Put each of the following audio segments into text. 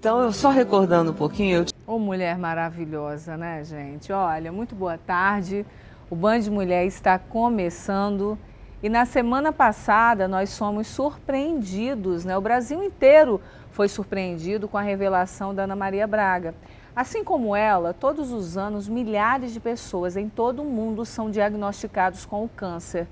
Então, eu só recordando um pouquinho, Ô, mulher maravilhosa, né, gente? Olha, muito boa tarde. O Band Mulher está começando e na semana passada nós fomos surpreendidos, né? O Brasil inteiro foi surpreendido com a revelação da Ana Maria Braga. Assim como ela, todos os anos milhares de pessoas em todo o mundo são diagnosticados com o câncer.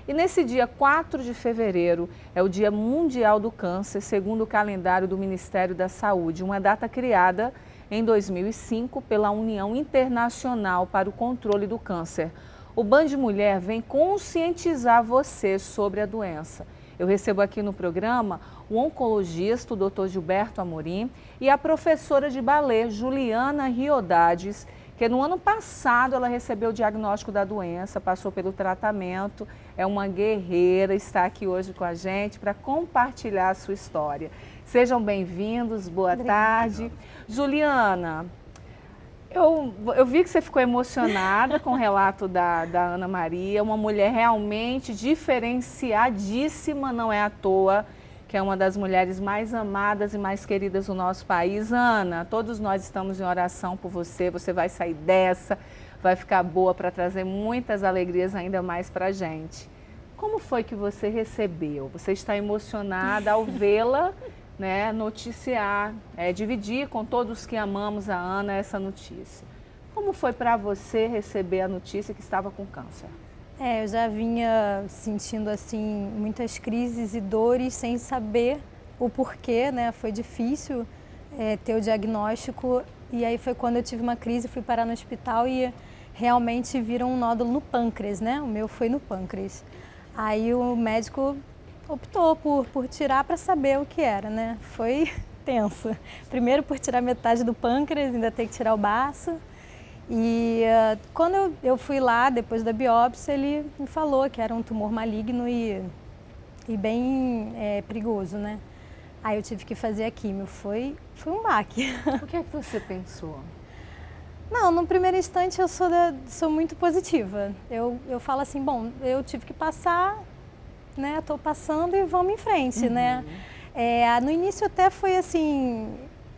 E nesse dia 4 de fevereiro é o Dia Mundial do Câncer, segundo o calendário do Ministério da Saúde, uma data criada em 2005 pela União Internacional para o Controle do Câncer. O Band Mulher vem conscientizar você sobre a doença. Eu recebo aqui no programa o oncologista, o Dr. Gilberto Amorim, e a professora de balé, Juliana Riodades, que no ano passado ela recebeu o diagnóstico da doença, passou pelo tratamento, é uma guerreira, está aqui hoje com a gente para compartilhar a sua história. Sejam bem-vindos, boa tarde. Juliana, eu vi que você ficou emocionada com o relato da Ana Maria, uma mulher realmente diferenciadíssima, não é à toa, que é uma das mulheres mais amadas e mais queridas do nosso país. Ana, todos nós estamos em oração por você, você vai sair dessa, vai ficar boa para trazer muitas alegrias ainda mais para a gente. Como foi que você recebeu? Você está emocionada ao vê-la, né, noticiar, dividir com todos que amamos a Ana essa notícia. Como foi para você receber a notícia que estava com câncer? Eu já vinha sentindo assim muitas crises e dores sem saber o porquê, né? Foi difícil ter o diagnóstico e aí foi quando eu tive uma crise, fui parar no hospital e realmente viram um nódulo no pâncreas, né? O meu foi no pâncreas. Aí o médico optou por tirar para saber o que era, né? Foi tenso. Primeiro por tirar metade do pâncreas, ainda tem que tirar o baço. E quando eu fui lá, depois da biópsia, ele me falou que era um tumor maligno e bem perigoso, né? Aí eu tive que fazer a químio, foi um baque. O que é que você pensou? Não, no primeiro instante eu sou muito positiva. Eu falo assim, bom, eu tive que passar, né? Estou passando e vamos em frente, né? No início até foi assim...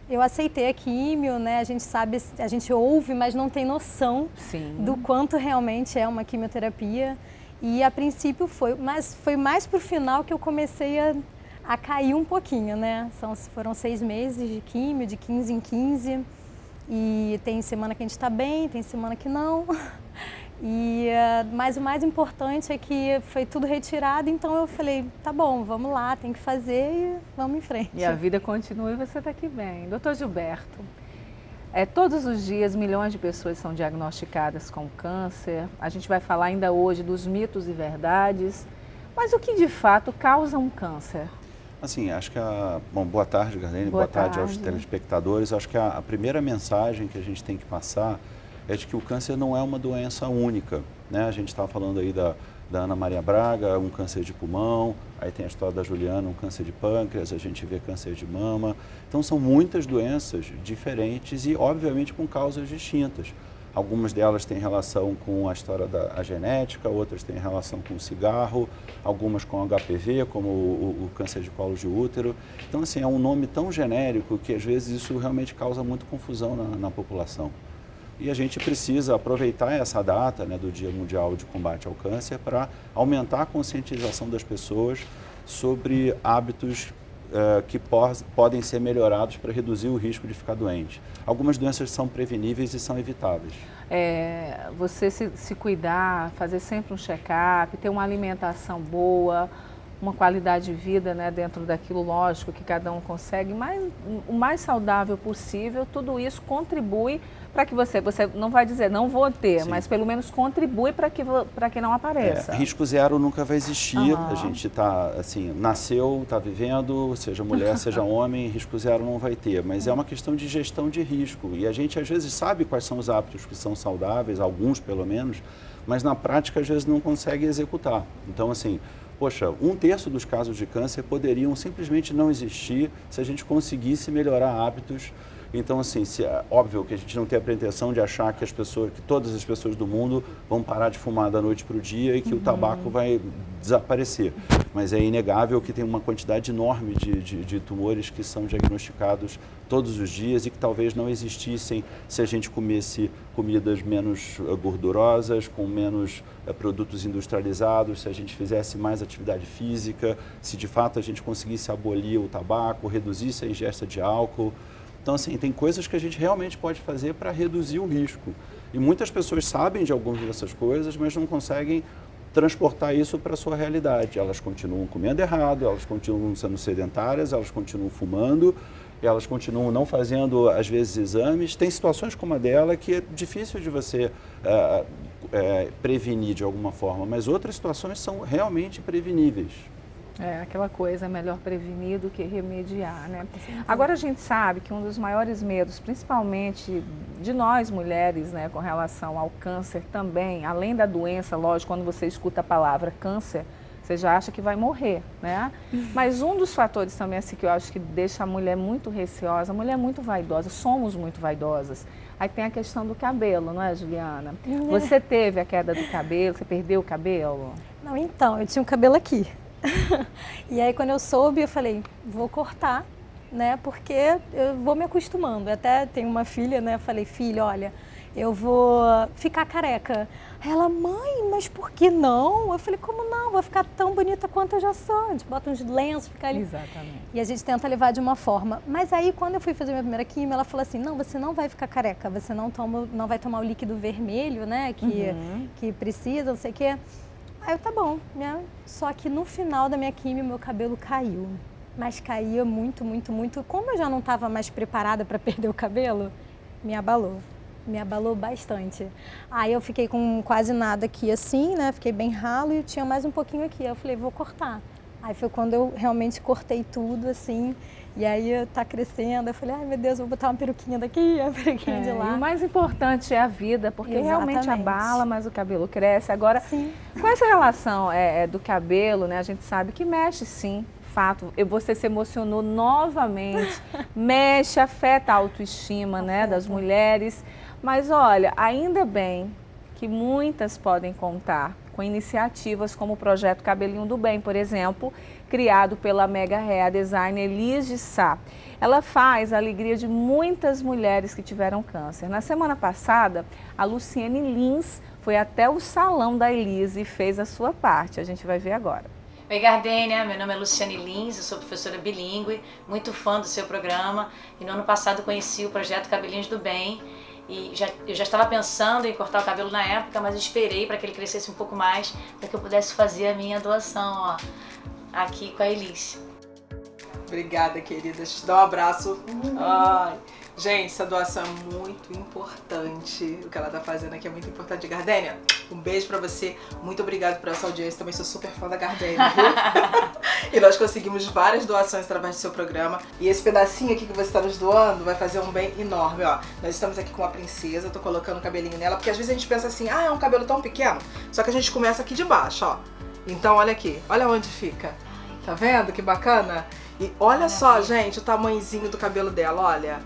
Eu aceitei a químio, né? A gente sabe, a gente ouve, mas não tem noção do quanto realmente é uma quimioterapia. E a princípio foi mais pro final que eu comecei a cair um pouquinho, né? Foram 6 meses de químio, de 15 em 15. E tem semana que a gente está bem, tem semana que não. Mas o mais importante é que foi tudo retirado, então eu falei, tá bom, vamos lá, tem que fazer e vamos em frente. E a vida continua e você está aqui bem. Doutor Gilberto, todos os dias milhões de pessoas são diagnosticadas com câncer. A gente vai falar ainda hoje dos mitos e verdades, mas o que de fato causa um câncer? Assim, acho que Bom, boa tarde, Garlene, boa tarde aos telespectadores. Acho que a primeira mensagem que a gente tem que passar é de que o câncer não é uma doença única, né? A gente estava falando aí da Ana Maria Braga, um câncer de pulmão, aí tem a história da Juliana, um câncer de pâncreas, a gente vê câncer de mama. Então são muitas doenças diferentes e obviamente com causas distintas. Algumas delas têm relação com a história da genética, outras têm relação com o cigarro, algumas com HPV, como o câncer de colo de útero. Então assim, é um nome tão genérico que às vezes isso realmente causa muita confusão na população. E a gente precisa aproveitar essa data, né, do Dia Mundial de Combate ao Câncer para aumentar a conscientização das pessoas sobre hábitos que podem ser melhorados para reduzir o risco de ficar doente. Algumas doenças são preveníveis e são evitáveis. Você se cuidar, fazer sempre um check-up, ter uma alimentação boa, uma qualidade de vida, né, dentro daquilo, lógico, que cada um consegue, mas o mais saudável possível, tudo isso contribui para que você não vai dizer, não vou ter, sim, mas pelo menos contribui para que não apareça. Risco zero nunca vai existir, a gente está, assim, nasceu, está vivendo, seja mulher, seja homem, risco zero não vai ter, mas é uma questão de gestão de risco e a gente às vezes sabe quais são os hábitos que são saudáveis, alguns pelo menos, mas na prática às vezes não consegue executar. Então, assim, poxa, 1/3 dos casos de câncer poderiam simplesmente não existir se a gente conseguisse melhorar hábitos Então, assim, óbvio que a gente não tem a pretensão de achar que todas as pessoas do mundo vão parar de fumar da noite para o dia e que o tabaco vai desaparecer. Mas é inegável que tem uma quantidade enorme de tumores que são diagnosticados todos os dias e que talvez não existissem se a gente comesse comidas menos gordurosas, com menos produtos industrializados, se a gente fizesse mais atividade física, se de fato a gente conseguisse abolir o tabaco, reduzisse a ingesta de álcool. Então, assim, tem coisas que a gente realmente pode fazer para reduzir o risco. E muitas pessoas sabem de algumas dessas coisas, mas não conseguem transportar isso para a sua realidade. Elas continuam comendo errado, elas continuam sendo sedentárias, elas continuam fumando, elas continuam não fazendo, às vezes, exames. Tem situações como a dela que é difícil de você prevenir de alguma forma, mas outras situações são realmente preveníveis. É, aquela coisa, é melhor prevenir do que remediar, né? Agora a gente sabe que um dos maiores medos, principalmente de nós mulheres, né, com relação ao câncer também, além da doença, lógico, quando você escuta a palavra câncer, você já acha que vai morrer, né? Mas um dos fatores também, assim, que eu acho que deixa a mulher muito receosa, a mulher é muito vaidosa, somos muito vaidosas. Aí tem a questão do cabelo, não é, Juliana? Você teve a queda do cabelo, você perdeu o cabelo? Não, então, eu tinha um cabelo aqui. E aí quando eu soube, eu falei, vou cortar, né, porque eu vou me acostumando. Eu até tenho uma filha, né, falei, filha, olha, eu vou ficar careca. Aí ela, mãe, mas por que não? Eu falei, como não? Vou ficar tão bonita quanto eu já sou. A gente bota uns lenços, fica ali. Exatamente. E a gente tenta levar de uma forma. Mas aí quando eu fui fazer minha primeira quimio, ela falou assim, não, você não vai ficar careca, você não vai tomar o líquido vermelho, né, que precisa, não sei o quê. Aí eu, tá bom, né? Só que no final da minha quimio, meu cabelo caiu. Mas caía muito, muito, muito. Como eu já não estava mais preparada para perder o cabelo, me abalou. Me abalou bastante. Aí eu fiquei com quase nada aqui assim, né? Fiquei bem ralo e tinha mais um pouquinho aqui. Aí eu falei, vou cortar. Aí foi quando eu realmente cortei tudo, assim. E aí tá crescendo, eu falei, ai meu Deus, vou botar uma peruquinha daqui, uma peruquinha de lá. E o mais importante é a vida, porque realmente abala, mas o cabelo cresce. Agora, sim, com essa relação do cabelo, né, a gente sabe que mexe sim, fato. Você se emocionou novamente, mexe, afeta a autoestima, né, das mulheres. Mas olha, ainda bem que muitas podem contar com iniciativas como o projeto Cabelinho do Bem, por exemplo, criado pela mega hair designer Elis de Sá. Ela faz a alegria de muitas mulheres que tiveram câncer. Na semana passada, a Luciane Lins foi até o salão da Elis e fez a sua parte. A gente vai ver agora. Oi Gardênia, meu nome é Luciane Lins, eu sou professora bilíngue, muito fã do seu programa e no ano passado conheci o projeto Cabelinhos do Bem. E eu já estava pensando em cortar o cabelo na época, mas esperei para que ele crescesse um pouco mais, para que eu pudesse fazer a minha doação, ó, aqui com a Elis. Obrigada, querida. Te dou um abraço. Ai. Gente, essa doação é muito importante. O que ela tá fazendo aqui é muito importante. Gardênia, um beijo pra você. Muito obrigada por essa audiência. Também sou super fã da Gardênia, viu? E nós conseguimos várias doações através do seu programa. E esse pedacinho aqui que você está nos doando vai fazer um bem enorme, ó. Nós estamos aqui com uma princesa, eu tô colocando o cabelinho nela, porque às vezes a gente pensa assim, ah, é um cabelo tão pequeno. Só que a gente começa aqui de baixo, ó. Então, olha aqui. Olha onde fica. Tá vendo que bacana? E olha só, gente, o tamanhozinho do cabelo dela, olha.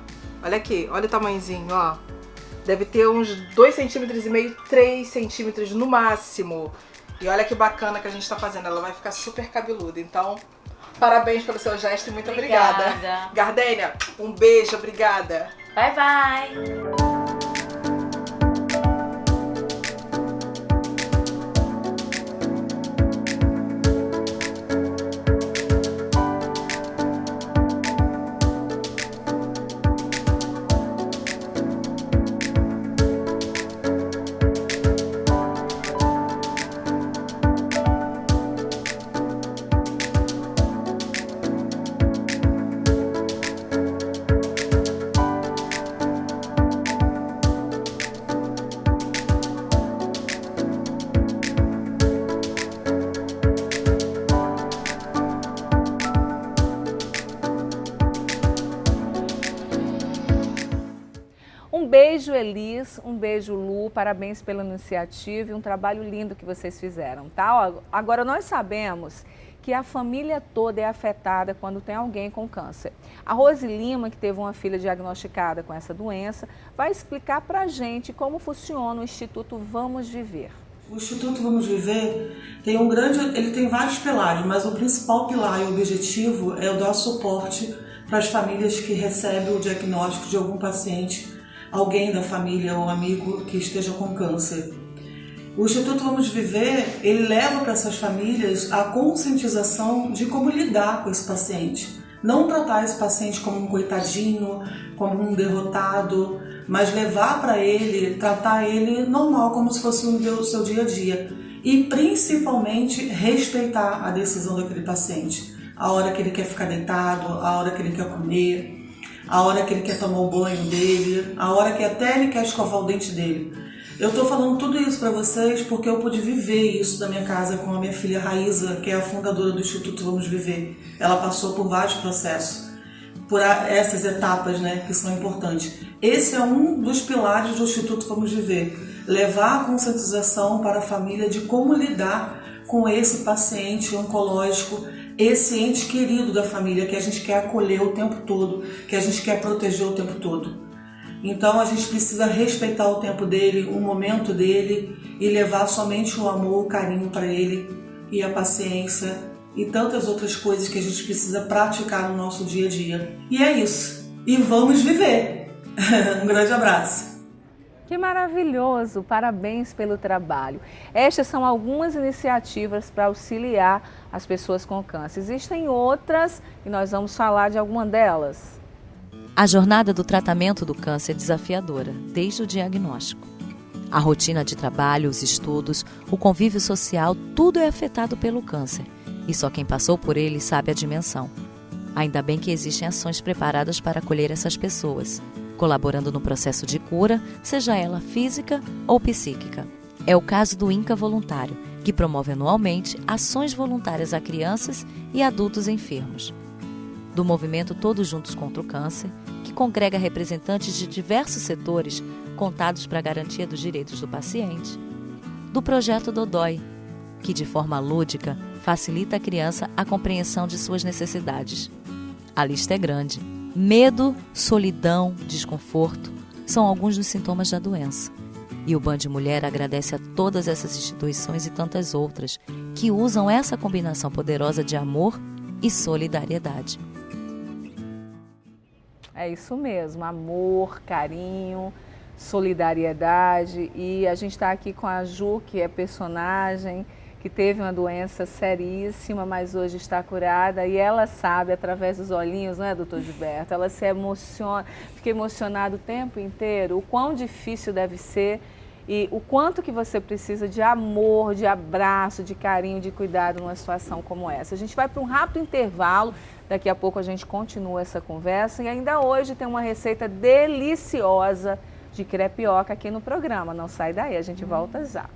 Olha aqui, olha o tamanhozinho, ó. Deve ter uns 2,5 cm, 3 centímetros no máximo. E olha que bacana que a gente tá fazendo, ela vai ficar super cabeluda. Então, parabéns pelo seu gesto e muito obrigada. Gardênia, um beijo, obrigada. Bye, bye. Um beijo, Elis, um beijo, Lu, parabéns pela iniciativa e um trabalho lindo que vocês fizeram, tá? Agora, nós sabemos que a família toda é afetada quando tem alguém com câncer. A Rose Lima, que teve uma filha diagnosticada com essa doença, vai explicar para a gente como funciona o Instituto Vamos Viver. O Instituto Vamos Viver ele tem vários pilares, mas o principal pilar e objetivo é o dar suporte para as famílias que recebem o diagnóstico de algum paciente, alguém da família ou amigo que esteja com câncer. O Instituto Vamos Viver, ele leva para essas famílias a conscientização de como lidar com esse paciente. Não tratar esse paciente como um coitadinho, como um derrotado, mas levar para ele, tratar ele normal, como se fosse o seu dia a dia. E principalmente respeitar a decisão daquele paciente. A hora que ele quer ficar deitado, a hora que ele quer comer, a hora que ele quer tomar o banho dele, a hora que até ele quer escovar o dente dele. Eu estou falando tudo isso para vocês porque eu pude viver isso da minha casa com a minha filha Raíza, que é a fundadora do Instituto Vamos Viver. Ela passou por vários processos, por essas etapas, né, que são importantes. Esse é um dos pilares do Instituto Vamos Viver, levar a conscientização para a família de como lidar com esse paciente oncológico, esse ente querido da família que a gente quer acolher o tempo todo, que a gente quer proteger o tempo todo. Então a gente precisa respeitar o tempo dele, o momento dele e levar somente o amor, o carinho para ele e a paciência e tantas outras coisas que a gente precisa praticar no nosso dia a dia. E é isso. E vamos viver! Um grande abraço! Que maravilhoso! Parabéns pelo trabalho. Estas são algumas iniciativas para auxiliar as pessoas com câncer. Existem outras e nós vamos falar de alguma delas. A jornada do tratamento do câncer é desafiadora, desde o diagnóstico. A rotina de trabalho, os estudos, o convívio social, tudo é afetado pelo câncer. E só quem passou por ele sabe a dimensão. Ainda bem que existem ações preparadas para acolher essas pessoas, colaborando no processo de cura, seja ela física ou psíquica. É o caso do INCA Voluntário, que promove anualmente ações voluntárias a crianças e adultos enfermos. Do movimento Todos Juntos contra o Câncer, que congrega representantes de diversos setores contados para a garantia dos direitos do paciente. Do projeto Dodói, que de forma lúdica facilita à criança a compreensão de suas necessidades. A lista é grande. Medo, solidão, desconforto são alguns dos sintomas da doença. E o Band Mulher agradece a todas essas instituições e tantas outras que usam essa combinação poderosa de amor e solidariedade. É isso mesmo, amor, carinho, solidariedade. E a gente está aqui com a Ju, que é personagem, que teve uma doença seríssima, mas hoje está curada. E ela sabe, através dos olhinhos, não é, doutor Gilberto? Ela se emociona, fica emocionada o tempo inteiro, o quão difícil deve ser e o quanto que você precisa de amor, de abraço, de carinho, de cuidado numa situação como essa. A gente vai para um rápido intervalo. Daqui a pouco a gente continua essa conversa e ainda hoje tem uma receita deliciosa de crepioca aqui no programa. Não sai daí, a gente volta já.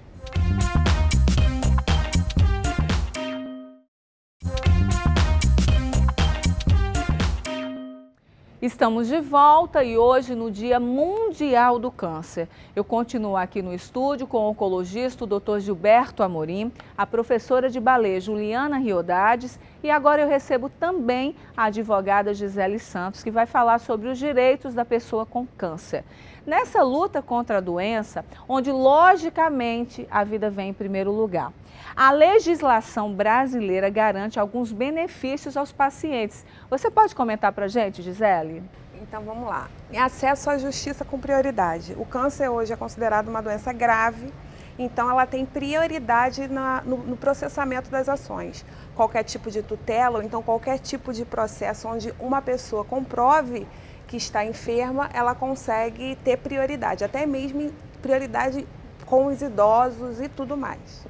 Estamos de volta e hoje no Dia Mundial do Câncer. Eu continuo aqui no estúdio com o oncologista, o Dr. Gilberto Amorim, a professora de balé Juliana Riodades e agora eu recebo também a advogada Gisele Santos, que vai falar sobre os direitos da pessoa com câncer. Nessa luta contra a doença, onde logicamente a vida vem em primeiro lugar. A legislação brasileira garante alguns benefícios aos pacientes. Você pode comentar para a gente, Gisele? Então vamos lá. Acesso à justiça com prioridade. O câncer hoje é considerado uma doença grave, então ela tem prioridade no processamento das ações. Qualquer tipo de tutela ou então qualquer tipo de processo onde uma pessoa comprove que está enferma, ela consegue ter prioridade, até mesmo prioridade com os idosos e tudo mais.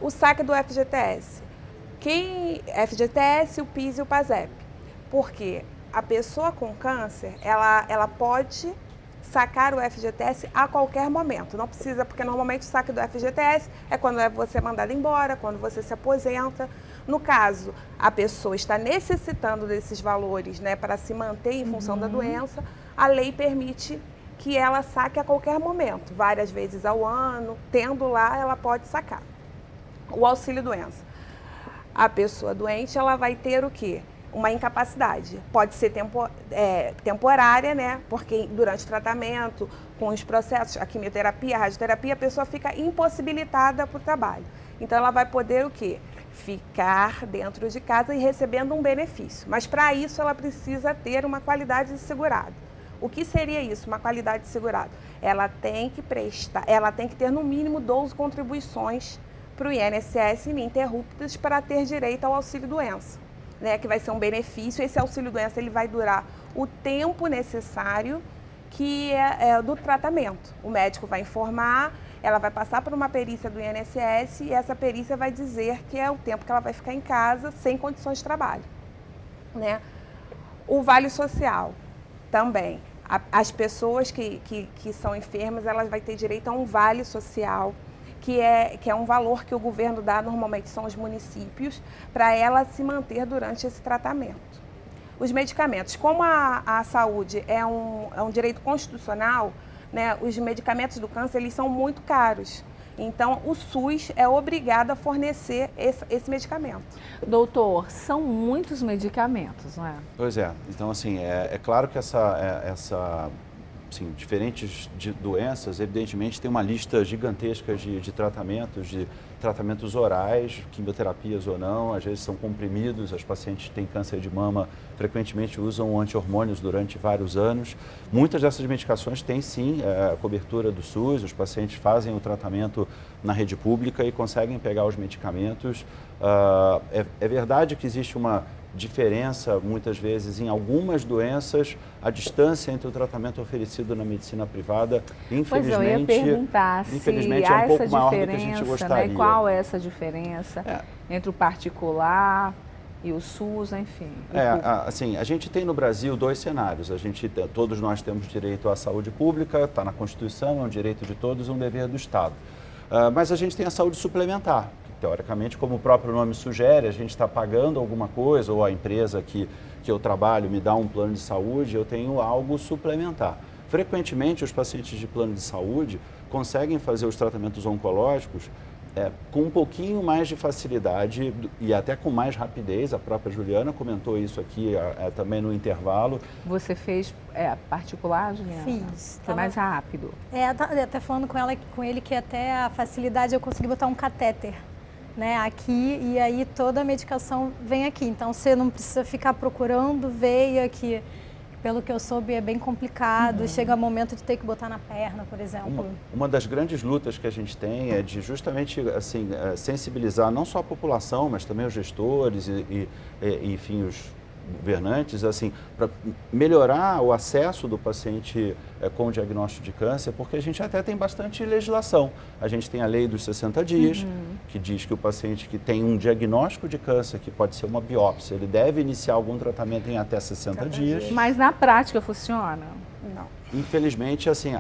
O saque do FGTS. FGTS, o PIS e o PASEP. Porque a pessoa com câncer, ela pode sacar o FGTS a qualquer momento. Não precisa, porque normalmente o saque do FGTS é quando você é mandado embora, quando você se aposenta. No caso, a pessoa está necessitando desses valores, né, para se manter em função da doença, a lei permite que ela saque a qualquer momento, várias vezes ao ano, tendo lá, ela pode sacar. O auxílio-doença. a pessoa doente, ela vai ter o quê? Uma incapacidade. Pode ser temporária, né? Porque durante o tratamento, com os processos, a quimioterapia, a radioterapia, a pessoa fica impossibilitada para o trabalho. Então, ela vai poder o quê? Ficar dentro de casa e recebendo um benefício. Mas, para isso, ela precisa ter uma qualidade de segurado. O que seria isso, uma qualidade de segurado? Ela tem que ter no mínimo 12 contribuições para o INSS ininterruptas para ter direito ao auxílio-doença, né? Que vai ser um benefício. Esse auxílio-doença ele vai durar o tempo necessário que é do tratamento. O médico vai informar, ela vai passar por uma perícia do INSS e essa perícia vai dizer que é o tempo que ela vai ficar em casa sem condições de trabalho, né? O Vale Social também. As pessoas que são enfermas, elas vão ter direito a um Vale Social, que é um valor que o governo dá, normalmente são os municípios, para ela se manter durante esse tratamento. Os medicamentos, como a saúde é um direito constitucional, né, os medicamentos do câncer eles são muito caros. Então, o SUS é obrigado a fornecer esse medicamento. Doutor, são muitos medicamentos, não é? Pois é. Então, assim, é claro que assim, diferentes doenças, evidentemente, tem uma lista gigantesca de tratamentos orais, quimioterapias ou não, às vezes são comprimidos, as pacientes que têm câncer de mama frequentemente usam anti-hormônios durante vários anos. Muitas dessas medicações têm sim a cobertura do SUS, os pacientes fazem o tratamento na rede pública e conseguem pegar os medicamentos. É verdade que existe uma diferença, muitas vezes, em algumas doenças, a distância entre o tratamento oferecido na medicina privada, infelizmente, pois eu ia perguntar se é um pouco maior do que a gente gostaria. Né? Qual é essa diferença entre o particular e o SUS, enfim? Assim, a gente tem no Brasil dois cenários. Todos nós temos direito à saúde pública, está na Constituição, é um direito de todos, um dever do Estado. Mas a gente tem a saúde suplementar. Teoricamente, como o próprio nome sugere, a gente está pagando alguma coisa, ou a empresa que eu trabalho me dá um plano de saúde, eu tenho algo suplementar. Frequentemente, os pacientes de plano de saúde conseguem fazer os tratamentos oncológicos com um pouquinho mais de facilidade e até com mais rapidez. A própria Juliana comentou isso aqui também no intervalo. Você fez particular, Juliana? Fiz. Foi mais rápido. Até falando com ele que até a facilidade eu consegui botar um catéter, né, aqui, e aí toda a medicação vem aqui. Então você não precisa ficar procurando veia, que pelo que eu soube é bem complicado. Chega o momento de ter que botar na perna, por exemplo. Uma das grandes lutas que a gente tem é de justamente assim, sensibilizar não só a população, mas também os gestores e enfim, os governantes, assim, para melhorar o acesso do paciente com diagnóstico de câncer, porque a gente até tem bastante legislação. A gente tem a lei dos 60 dias, que diz que o paciente que tem um diagnóstico de câncer, que pode ser uma biópsia, ele deve iniciar algum tratamento em até 60 dias. Mas na prática funciona? Não. Infelizmente, assim,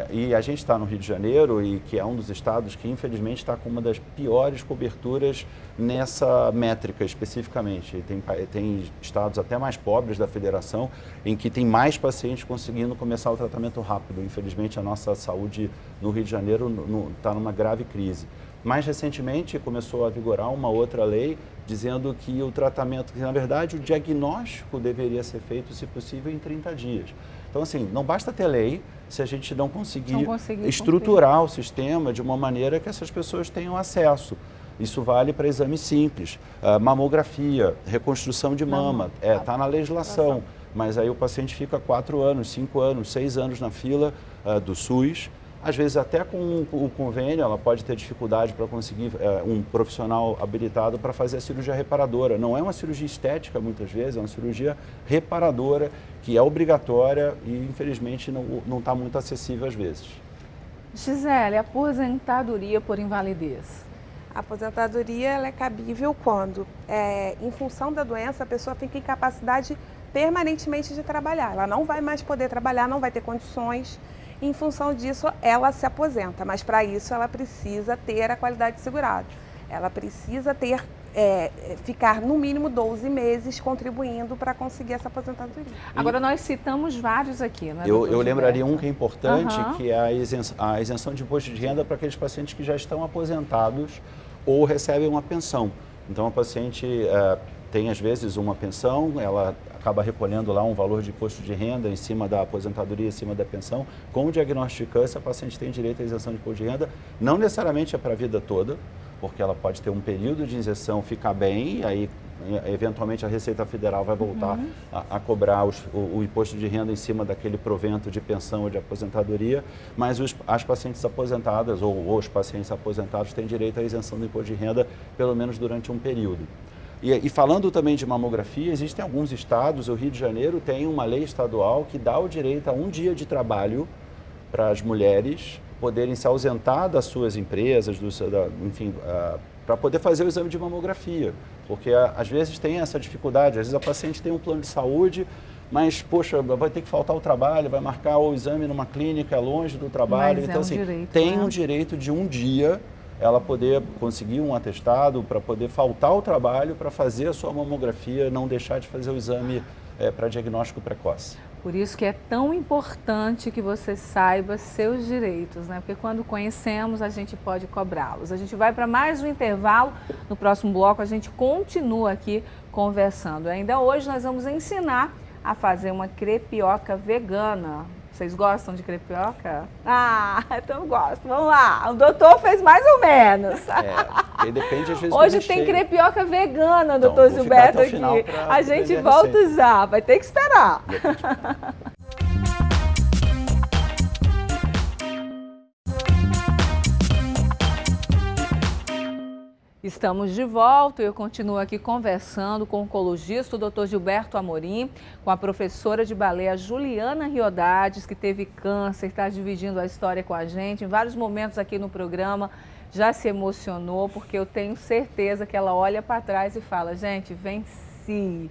e a gente está no Rio de Janeiro, e que é um dos estados que, infelizmente, está com uma das piores coberturas nessa métrica especificamente. Tem estados até mais pobres da federação, em que tem mais pacientes conseguindo começar o tratamento rápido. Infelizmente, a nossa saúde no Rio de Janeiro está numa grave crise. Mais recentemente, começou a vigorar uma outra lei dizendo que o tratamento, que na verdade o diagnóstico deveria ser feito, se possível, em 30 dias. Então, assim, não basta ter lei se a gente não conseguir estruturar o sistema de uma maneira que essas pessoas tenham acesso. Isso vale para exames simples, mamografia, reconstrução de mama, está na legislação, mas aí o paciente fica 4 anos, 5 anos, 6 anos na fila do SUS. Às vezes até com o convênio ela pode ter dificuldade para conseguir um profissional habilitado para fazer a cirurgia reparadora. Não é uma cirurgia estética muitas vezes, é uma cirurgia reparadora que é obrigatória e infelizmente não está muito acessível às vezes. Gisele, aposentadoria por invalidez. A aposentadoria ela é cabível quando, em função da doença, a pessoa fica em incapacidade permanentemente de trabalhar. Ela não vai mais poder trabalhar, não vai ter condições. Em função disso, ela se aposenta, mas para isso ela precisa ter a qualidade de segurado. Ela precisa ficar no mínimo 12 meses contribuindo para conseguir essa aposentadoria. Agora, nós citamos vários aqui, né? Eu lembraria um que é importante, que é a isenção de imposto de renda para aqueles pacientes que já estão aposentados ou recebem uma pensão. Então, a paciente tem, às vezes, uma pensão, ela acaba recolhendo lá um valor de imposto de renda em cima da aposentadoria, em cima da pensão. Com o diagnóstico de câncer, a paciente tem direito à isenção de imposto de renda, não necessariamente é para a vida toda, porque ela pode ter um período de isenção, ficar bem, aí eventualmente a Receita Federal vai voltar a cobrar o imposto de renda em cima daquele provento de pensão ou de aposentadoria, mas as pacientes aposentadas ou os pacientes aposentados têm direito à isenção do imposto de renda pelo menos durante um período. E falando também de mamografia, existem alguns estados, o Rio de Janeiro tem uma lei estadual que dá o direito a um dia de trabalho para as mulheres poderem se ausentar das suas empresas, enfim, para poder fazer o exame de mamografia. Porque às vezes tem essa dificuldade, às vezes a paciente tem um plano de saúde, mas, poxa, vai ter que faltar o trabalho, vai marcar o exame numa clínica longe do trabalho. Mas então, assim, tem um direito de um dia ela poder conseguir um atestado para poder faltar o trabalho para fazer a sua mamografia, não deixar de fazer o exame para diagnóstico precoce. Por isso que é tão importante que você saiba seus direitos, né? Porque quando conhecemos, a gente pode cobrá-los. A gente vai para mais um intervalo. No próximo bloco, a gente continua aqui conversando. Ainda hoje, nós vamos ensinar a fazer uma crepioca vegana. Vocês gostam de crepioca? Ah, então eu gosto. Vamos lá. O doutor fez mais ou menos. Porque depende, às vezes, hoje tem crepioca vegana, então, doutor Gilberto, aqui. A gente volta a já. Vai ter que esperar. Estamos de volta e eu continuo aqui conversando com o oncologista, o Dr. Gilberto Amorim, com a professora de balé, a Juliana Riodades, que teve câncer, está dividindo a história com a gente. Em vários momentos aqui no programa já se emocionou, porque eu tenho certeza que ela olha para trás e fala, gente, venci.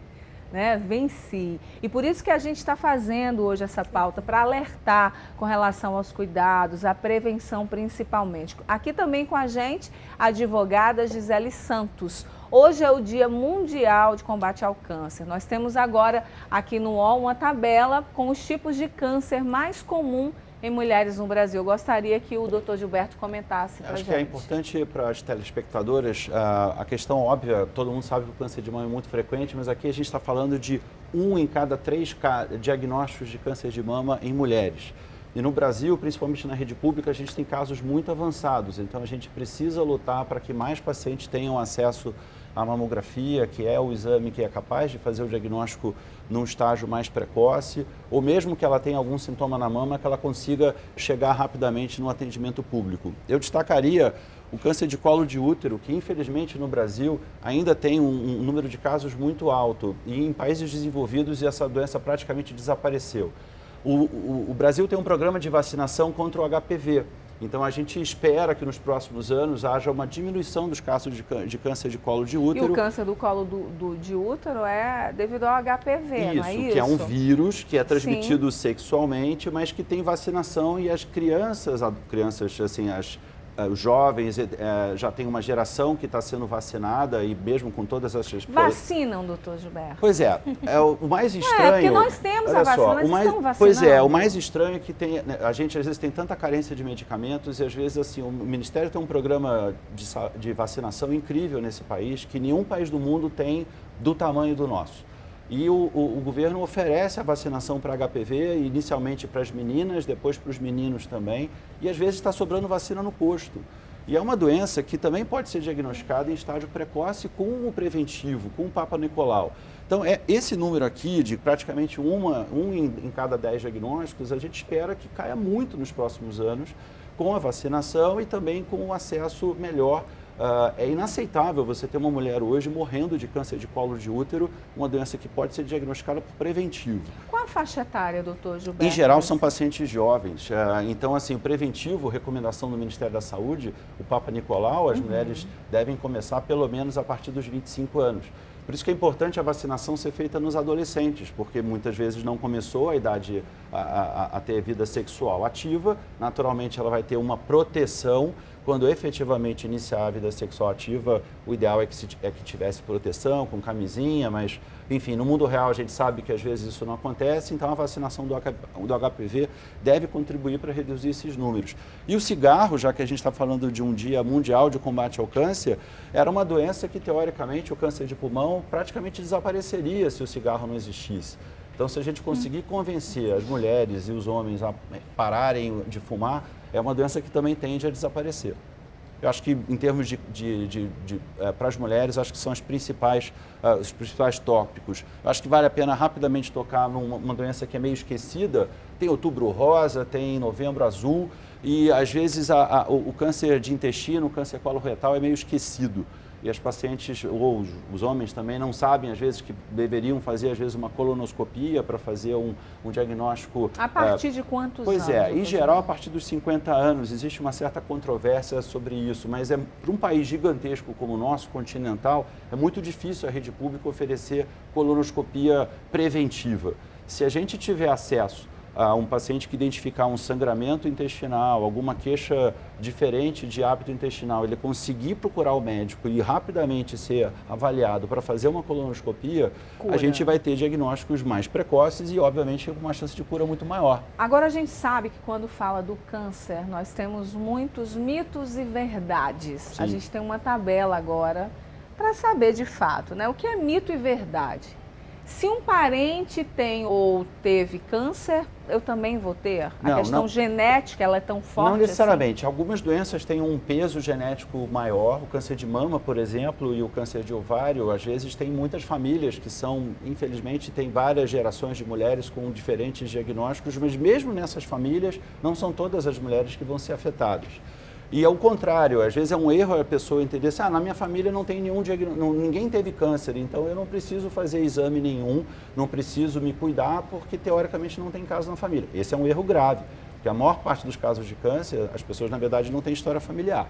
Né? Venci. E por isso que a gente está fazendo hoje essa pauta, para alertar com relação aos cuidados, à prevenção principalmente. Aqui também com a gente, a advogada Gisele Santos. Hoje é o Dia Mundial de Combate ao Câncer. Nós temos agora aqui no UOL uma tabela com os tipos de câncer mais comum em mulheres no Brasil. Eu gostaria que o Dr. Gilberto comentasse para a gente. Acho que é importante para as telespectadoras, a questão óbvia, todo mundo sabe que o câncer de mama é muito frequente, mas aqui a gente está falando de 1 em cada 3 diagnósticos de câncer de mama em mulheres. E no Brasil, principalmente na rede pública, a gente tem casos muito avançados, então a gente precisa lutar para que mais pacientes tenham acesso à mamografia, que é o exame que é capaz de fazer o diagnóstico num estágio mais precoce, ou mesmo que ela tenha algum sintoma na mama, que ela consiga chegar rapidamente no atendimento público. Eu destacaria o câncer de colo de útero, que infelizmente no Brasil ainda tem um número de casos muito alto, e em países desenvolvidos essa doença praticamente desapareceu. O Brasil tem um programa de vacinação contra o HPV. Então, a gente espera que nos próximos anos haja uma diminuição dos casos de câncer de colo de útero. E o câncer do colo de útero é devido ao HPV, não é isso? Que é um vírus que é transmitido sexualmente, mas que tem vacinação e as crianças assim, os jovens, já tem uma geração que está sendo vacinada e mesmo com todas essas... Vacinam, doutor Gilberto? Pois é, o mais estranho... porque nós temos a vacina, mas estão vacinando. Pois é, o mais estranho é que a gente às vezes tem tanta carência de medicamentos e às vezes assim, o Ministério tem um programa de vacinação incrível nesse país, que nenhum país do mundo tem do tamanho do nosso. E o governo oferece a vacinação para HPV, inicialmente para as meninas, depois para os meninos também, e às vezes está sobrando vacina no posto. E é uma doença que também pode ser diagnosticada em estágio precoce com o preventivo, com o Papa Nicolau. Então, esse número aqui, de praticamente um em cada 10 diagnósticos, a gente espera que caia muito nos próximos anos com a vacinação e também com o acesso melhor. É inaceitável você ter uma mulher hoje morrendo de câncer de colo de útero, uma doença que pode ser diagnosticada por preventivo. Qual a faixa etária, doutor Gilberto? Em geral, são pacientes jovens. Então, assim, o preventivo, recomendação do Ministério da Saúde, o Papa Nicolau, as mulheres devem começar pelo menos a partir dos 25 anos. Por isso que é importante a vacinação ser feita nos adolescentes, porque muitas vezes não começou a idade a ter vida sexual ativa, naturalmente ela vai ter uma proteção. Quando efetivamente iniciar a vida sexual ativa, o ideal é que tivesse proteção, com camisinha, mas, enfim, no mundo real a gente sabe que às vezes isso não acontece, então a vacinação do HPV deve contribuir para reduzir esses números. E o cigarro, já que a gente está falando de um dia mundial de combate ao câncer, era uma doença que, teoricamente, o câncer de pulmão praticamente desapareceria se o cigarro não existisse. Então, se a gente conseguir convencer as mulheres e os homens a pararem de fumar, é uma doença que também tende a desaparecer. Eu acho que, em termos para as mulheres, acho que são os principais tópicos. Eu acho que vale a pena rapidamente tocar numa doença que é meio esquecida. Tem Outubro Rosa, tem Novembro Azul e, às vezes, o câncer de intestino, o câncer coloretal é meio esquecido. E as pacientes, ou os homens também, não sabem, às vezes, que deveriam fazer, às vezes, uma colonoscopia para fazer um diagnóstico... A partir de quantos anos? Pois é, em geral, a partir dos 50 anos, existe uma certa controvérsia sobre isso, mas para um país gigantesco como o nosso, continental, é muito difícil a rede pública oferecer colonoscopia preventiva. Se a gente tiver acesso a um paciente que identificar um sangramento intestinal, alguma queixa diferente de hábito intestinal, ele conseguir procurar o médico e rapidamente ser avaliado para fazer uma colonoscopia, a gente vai ter diagnósticos mais precoces e, obviamente, uma chance de cura muito maior. Agora, a gente sabe que quando fala do câncer, nós temos muitos mitos e verdades. Sim. A gente tem uma tabela agora para saber de fato, né? O que é mito e verdade? Se um parente tem ou teve câncer, eu também vou ter? A questão genética, ela é tão forte? Não necessariamente. Assim? Algumas doenças têm um peso genético maior. O câncer de mama, por exemplo, e o câncer de ovário, às vezes tem muitas famílias que são, infelizmente, tem várias gerações de mulheres com diferentes diagnósticos, mas mesmo nessas famílias, não são todas as mulheres que vão ser afetadas. E ao contrário, às vezes é um erro a pessoa entender assim, na minha família não tem nenhum diagnóstico, ninguém teve câncer, então eu não preciso fazer exame nenhum, não preciso me cuidar, porque teoricamente não tem caso na família. Esse é um erro grave, porque a maior parte dos casos de câncer, as pessoas na verdade não têm história familiar.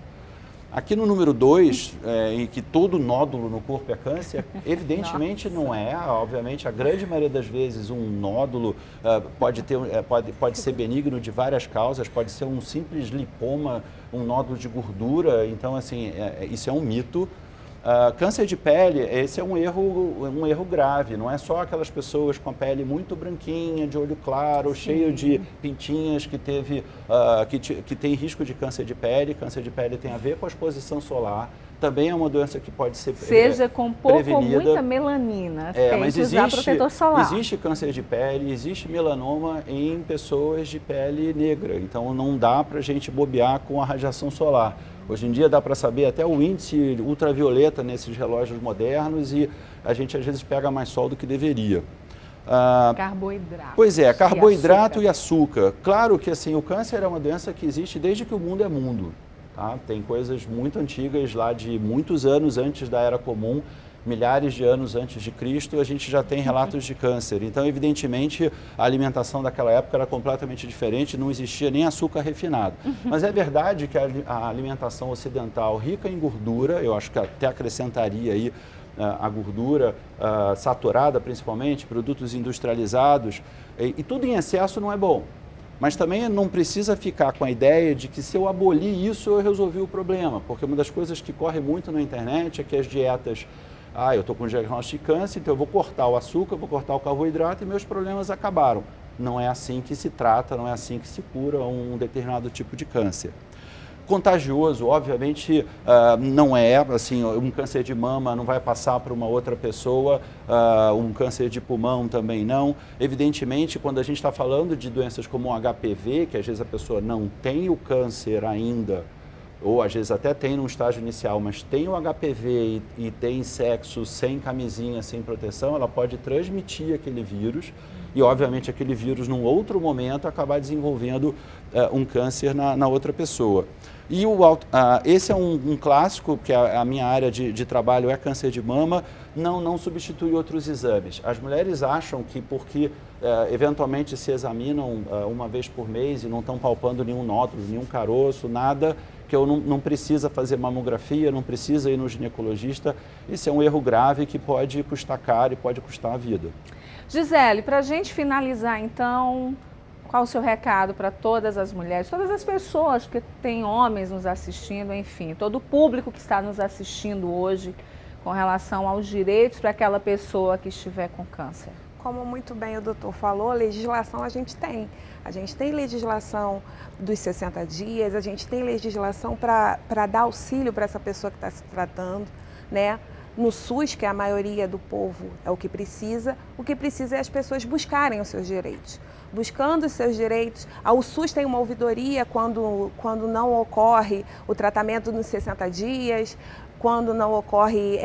Aqui no número 2, em que todo nódulo no corpo é câncer, evidentemente não é. Obviamente, a grande maioria das vezes um nódulo pode ser benigno de várias causas, pode ser um simples lipoma, um nódulo de gordura. Então, assim, isso é um mito. Câncer de pele, esse é um erro grave, não é só aquelas pessoas com a pele muito branquinha, de olho claro, cheio de pintinhas que tem risco de câncer de pele. Câncer de pele tem a ver com a exposição solar, também é uma doença que pode ser seja com pouco ou muita melanina, tem que usar protetor solar. Existe câncer de pele, existe melanoma em pessoas de pele negra, então não dá para a gente bobear com a radiação solar. Hoje em dia dá para saber até o índice ultravioleta nesses relógios modernos e a gente às vezes pega mais sol do que deveria. Carboidrato. Pois é, carboidrato e açúcar. Claro que assim, o câncer é uma doença que existe desde que o mundo é mundo. Tá? Tem coisas muito antigas lá de muitos anos antes da Era Comum, milhares de anos antes de Cristo, a gente já tem relatos de câncer. Então, evidentemente, a alimentação daquela época era completamente diferente, não existia nem açúcar refinado. Mas é verdade que a alimentação ocidental rica em gordura, eu acho que até acrescentaria aí a gordura saturada, principalmente, produtos industrializados, e tudo em excesso não é bom. Mas também não precisa ficar com a ideia de que se eu abolir isso, eu resolvi o problema. Porque uma das coisas que corre muito na internet é que as dietas... eu estou com diagnóstico de câncer, então eu vou cortar o açúcar, vou cortar o carboidrato e meus problemas acabaram. Não é assim que se trata, não é assim que se cura um determinado tipo de câncer. Contagioso, obviamente, não é, assim, um câncer de mama não vai passar para uma outra pessoa, um câncer de pulmão também não. Evidentemente, quando a gente está falando de doenças como o HPV, que às vezes a pessoa não tem o câncer ainda, ou às vezes até tem num estágio inicial, mas tem o HPV e tem sexo sem camisinha, sem proteção, ela pode transmitir aquele vírus e, obviamente, aquele vírus, num outro momento, acabar desenvolvendo um câncer na outra pessoa. E esse é um clássico, que a minha área de trabalho é câncer de mama, não substitui outros exames. As mulheres acham que porque eventualmente se examinam uma vez por mês e não estão palpando nenhum nódulo, nenhum caroço, nada, que eu não precisa fazer mamografia, não precisa ir no ginecologista. Esse é um erro grave que pode custar caro e pode custar a vida. Gisele, para a gente finalizar então, Qual o seu recado para todas as mulheres, todas as pessoas, porque tem homens nos assistindo, enfim, todo o público que está nos assistindo hoje com relação aos direitos para aquela pessoa que estiver com câncer? Como muito bem o doutor falou, legislação a gente tem. A gente tem legislação dos 60 dias, a gente tem legislação para dar auxílio para essa pessoa que está se tratando, né? No SUS, que é a maioria do povo é o que precisa é as pessoas buscarem os seus direitos. Buscando os seus direitos, o SUS tem uma ouvidoria quando não ocorre o tratamento nos 60 dias, quando não ocorre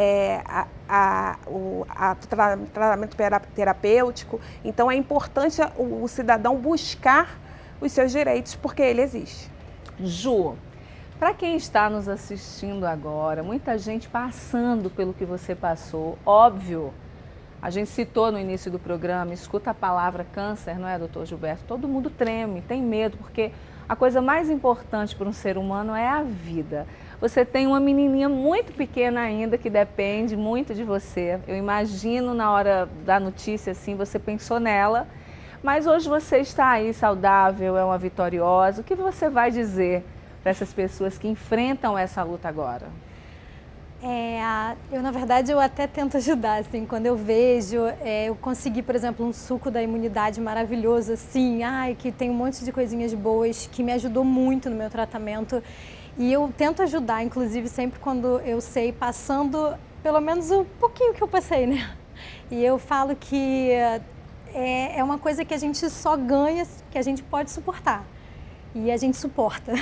tratamento terapêutico. Então é importante o cidadão buscar os seus direitos, porque ele existe. Ju, para quem está nos assistindo agora, muita gente passando pelo que você passou, óbvio, a gente citou no início do programa, escuta a palavra câncer, não é, doutor Gilberto? Todo mundo treme, tem medo, porque a coisa mais importante para um ser humano é a vida. Você tem uma menininha muito pequena ainda que depende muito de você. Eu imagino na hora da notícia, assim, você pensou nela, mas hoje você está aí saudável, é uma vitoriosa. O que você vai dizer para essas pessoas que enfrentam essa luta agora? Eu, na verdade, eu até tento ajudar, assim, quando eu vejo, eu consegui, por exemplo, um suco da imunidade maravilhoso, assim, que tem um monte de coisinhas boas, que me ajudou muito no meu tratamento. E eu tento ajudar, inclusive, sempre quando eu sei, passando pelo menos um pouquinho que eu passei, né? E eu falo que é uma coisa que a gente só ganha, que a gente pode suportar. E a gente suporta.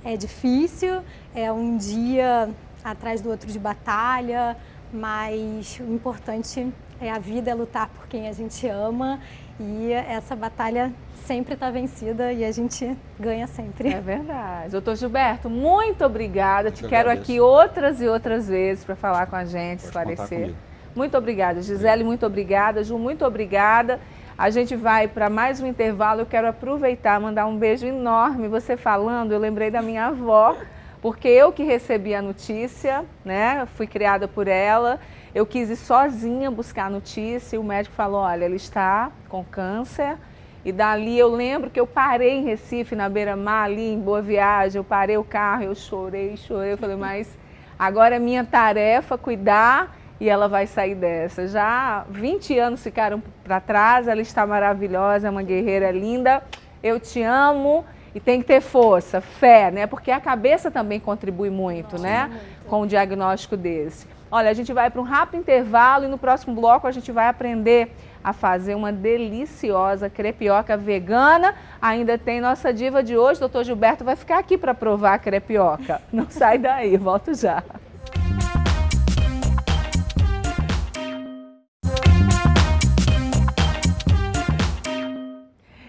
É difícil, é um dia atrás do outro de batalha, mas o importante é a vida, é lutar por quem a gente ama, e essa batalha sempre está vencida e a gente ganha sempre. É verdade. Doutor Gilberto, muito obrigada. Te quero aqui outras e outras vezes para falar com a gente, esclarecer. Muito obrigada, Gisele, muito obrigada. Ju, muito obrigada. A gente vai para mais um intervalo. Eu quero aproveitar, mandar um beijo enorme. Você falando, eu lembrei da minha avó, porque eu que recebi a notícia, né? Fui criada por ela. Eu quis ir sozinha buscar a notícia e o médico falou, olha, ela está com câncer. E dali eu lembro que eu parei em Recife, na beira-mar, ali em Boa Viagem, eu parei o carro, eu chorei. Eu falei, mas agora é minha tarefa cuidar e ela vai sair dessa. Já 20 anos ficaram para trás, ela está maravilhosa, é uma guerreira linda. Eu te amo e tem que ter força, fé, né? Porque a cabeça também contribui muito, né? Com o diagnóstico desse. Olha, a gente vai para um rápido intervalo e no próximo bloco a gente vai aprender a fazer uma deliciosa crepioca vegana. Ainda tem nossa diva de hoje, doutor Gilberto, vai ficar aqui para provar a crepioca. Não sai daí, volto já.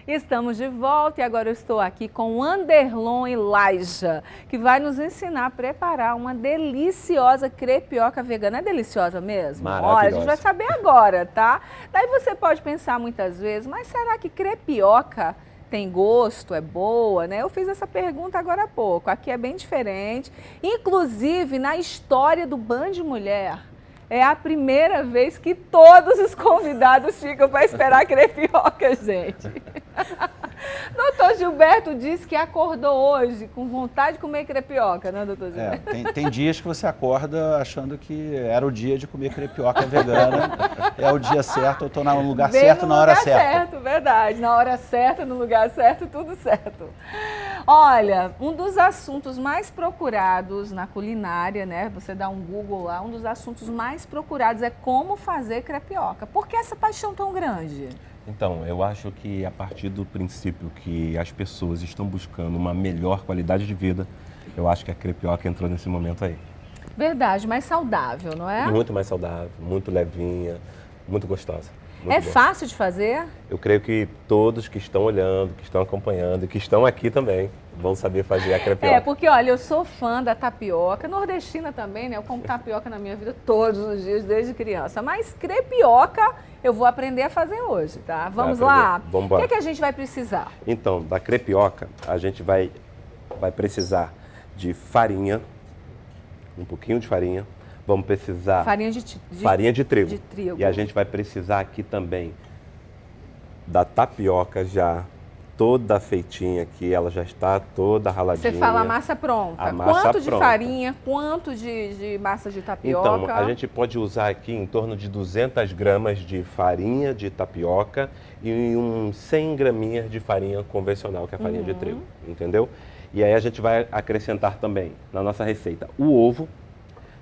Estamos de volta e agora eu estou aqui com o Anderlon Elijah, que vai nos ensinar a preparar uma deliciosa crepioca vegana. É deliciosa mesmo? Olha, a gente vai saber agora, tá? Daí você pode pensar muitas vezes, mas será que crepioca tem gosto, é boa, né? Eu fiz essa pergunta agora há pouco, aqui é bem diferente. Inclusive, na história do Band Mulher, é a primeira vez que todos os convidados ficam para esperar a crepioca, gente. Doutor Gilberto disse que acordou hoje com vontade de comer crepioca, né, doutor Gilberto? Tem dias que você acorda achando que era o dia de comer crepioca vegana. É o dia certo, eu estou no lugar certo, na hora certa. Certo, verdade. Na hora certa, no lugar certo, tudo certo. Olha, um dos assuntos mais procurados na culinária, né? Você dá um Google lá, um dos assuntos mais procurados é como fazer crepioca. Por que essa paixão tão grande? Então, eu acho que a partir do princípio que as pessoas estão buscando uma melhor qualidade de vida, eu acho que a crepioca entrou nesse momento aí. Verdade, mais saudável, não é? Muito mais saudável, muito levinha, muito gostosa. É fácil de fazer? Eu creio que todos que estão olhando, que estão acompanhando e que estão aqui também vão saber fazer a crepioca. É, porque olha, eu sou fã da tapioca, nordestina também, né? Eu como tapioca na minha vida todos os dias, desde criança. Mas crepioca eu vou aprender a fazer hoje, tá? Vamos lá? Vamos embora. O que é que a gente vai precisar? Então, da crepioca, a gente vai precisar de farinha, um pouquinho de farinha. Vamos precisar farinha de trigo. De trigo. E a gente vai precisar aqui também da tapioca já toda feitinha aqui, ela já está toda raladinha. Você fala a massa pronta. A massa quanto de pronta. Farinha, quanto de massa de tapioca? Então, a gente pode usar aqui em torno de 200 gramas de farinha de tapioca e uns 100 graminhas de farinha convencional, que é a farinha de trigo, entendeu? E aí a gente vai acrescentar também na nossa receita o ovo,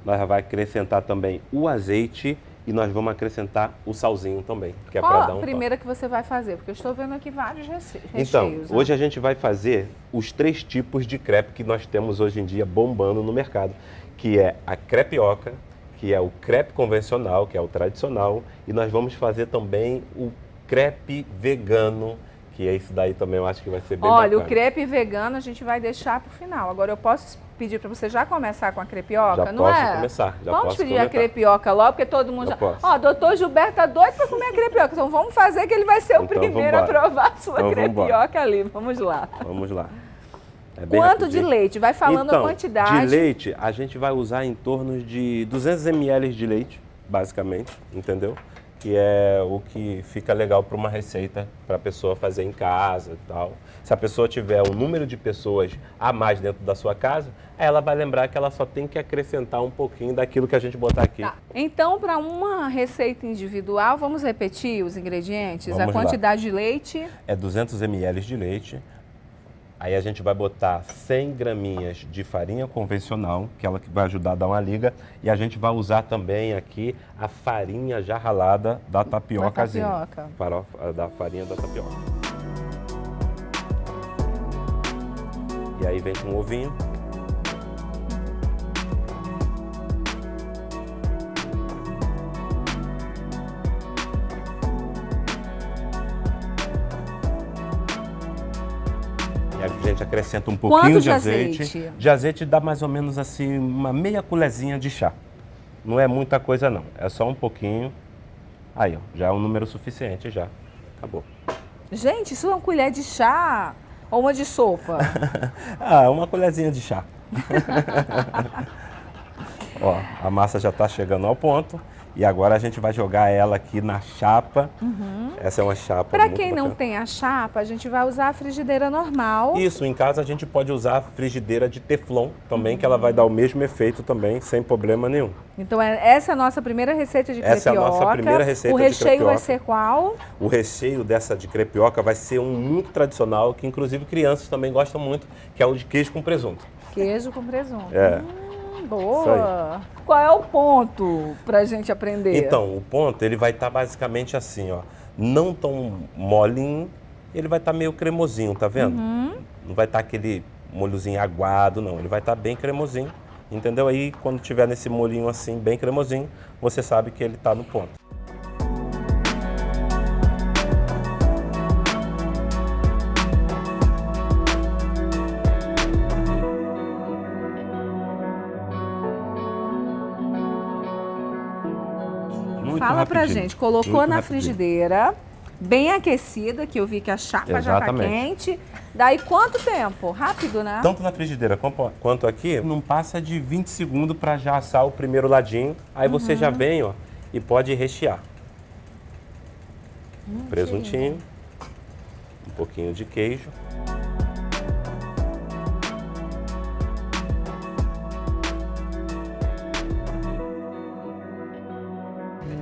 nós vamos acrescentar também o azeite e nós vamos acrescentar o salzinho também, que é para dar um Qual a primeira que você vai fazer? Porque eu estou vendo aqui vários recheios. Então, hoje a gente vai fazer os 3 tipos de crepe que nós temos hoje em dia bombando no mercado, que é a crepioca, que é o crepe convencional, que é o tradicional, e nós vamos fazer também o crepe vegano, que é isso daí também eu acho que vai ser bem bacana. Olha, o crepe vegano a gente vai deixar para o final. Agora eu posso pedir para você já começar com a crepioca, já não posso é? começar, já vamos posso pedir comentar. a crepioca logo, porque todo mundo já... posso. Ó, doutor Gilberto tá doido para comer a crepioca, então vamos fazer que ele vai ser o Então, primeiro a provar a sua Então, crepioca ali. Vamos lá. Vamos lá. É bem Quanto rapidinho. de leite? Vai falando então, a quantidade. De leite, a gente vai usar em torno de 200 ml de leite, basicamente, entendeu? Que é o que fica legal para uma receita para a pessoa fazer em casa e tal. Se a pessoa tiver um número de pessoas a mais dentro da sua casa, ela vai lembrar que ela só tem que acrescentar um pouquinho daquilo que a gente botar aqui. Tá. Então, para uma receita individual, vamos repetir os ingredientes? Vamos a quantidade de leite. É 200 ml de leite. Aí a gente vai botar 100 graminhas de farinha convencional, que ela que vai ajudar a dar uma liga. E a gente vai usar também aqui a farinha já ralada da tapiocazinha. Da tapioca. Farofa, da farinha da tapioca. E aí vem com um ovinho. A gente acrescenta um pouquinho de azeite. De azeite dá mais ou menos assim uma meia colherzinha de chá. Não é muita coisa não, é só um pouquinho. Aí, ó, já é um número suficiente já. Acabou. Gente, isso é uma colher de chá ou uma de sopa? Ah, uma colherzinha de chá. Ó, a massa já está chegando ao ponto. E agora a gente vai jogar ela aqui na chapa. Essa é uma chapa Para muito quem bacana. não tem a chapa, a gente vai usar a frigideira normal. Isso, em casa a gente pode usar a frigideira de teflon também, que ela vai dar o mesmo efeito também, sem problema nenhum. Então essa é a nossa primeira receita de crepioca. Essa é a nossa primeira receita de crepioca. O recheio vai ser qual? O recheio dessa de crepioca vai ser um muito tradicional, que inclusive crianças também gostam muito, que é o de queijo com presunto. Queijo com presunto. É. Boa! Qual é o ponto pra gente aprender? Então, o ponto, ele vai estar basicamente assim, ó. Não tão molinho, ele vai estar meio cremosinho, tá vendo? Não vai estar aquele molhozinho aguado, não. Ele vai estar bem cremosinho, entendeu? Aí, quando tiver nesse molhinho assim, bem cremosinho, você sabe que ele está no ponto. Fala pra gente, colocou na frigideira, bem aquecida, que eu vi que a chapa já tá quente. Daí quanto tempo? Rápido, né? Tanto na frigideira quanto aqui, não passa de 20 segundos para já assar o primeiro ladinho. Aí você já vem, ó, e pode rechear. Presuntinho, um pouquinho de queijo.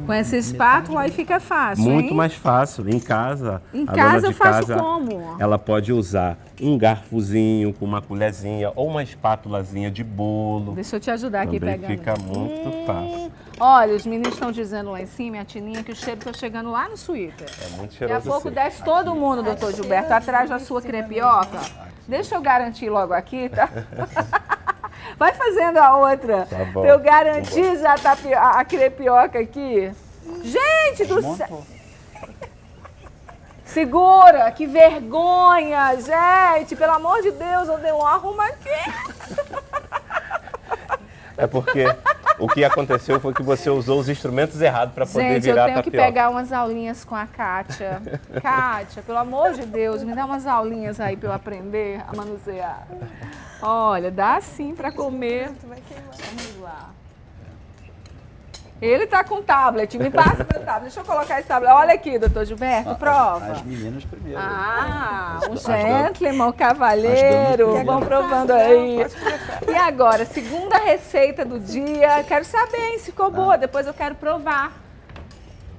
Com essa espátula aí fica fácil, Muito hein? mais fácil. Em casa, Em a casa dona eu de faço casa, como? ela pode usar um garfozinho com uma colherzinha ou uma espátulazinha de bolo. Deixa eu te ajudar aqui Também pegando. fica muito fácil. Olha, os meninos estão dizendo lá em cima, a Tininha, que o cheiro está chegando lá no suíter. É muito Daqui cheiroso. a pouco assim. desce todo mundo, doutor Gilberto, atrás da sua crepioca. Deixa eu garantir logo aqui, tá? Vai fazendo a outra. Tá bom. Pra eu garantir já a crepioca aqui. Gente do céu! Segura! Que vergonha, gente! Pelo amor de Deus, Odelon, arruma aqui! É porque o que aconteceu foi que você usou os instrumentos errados para poder Gente, virar eu tenho tapioca. que pegar umas aulinhas com a Kátia. Kátia, pelo amor de Deus, me dá umas aulinhas aí para eu aprender a manusear. Olha, dá sim para comer. Vamos lá. Ele tá com tablet, me passa meu tablet. Deixa eu colocar esse tablet. Olha aqui, doutor Gilberto, prova. As meninas primeiro. Ah, Um gentleman, um cavalheiro, vão provando aí. E agora, segunda receita do dia. Quero saber, hein, se ficou boa, depois eu quero provar.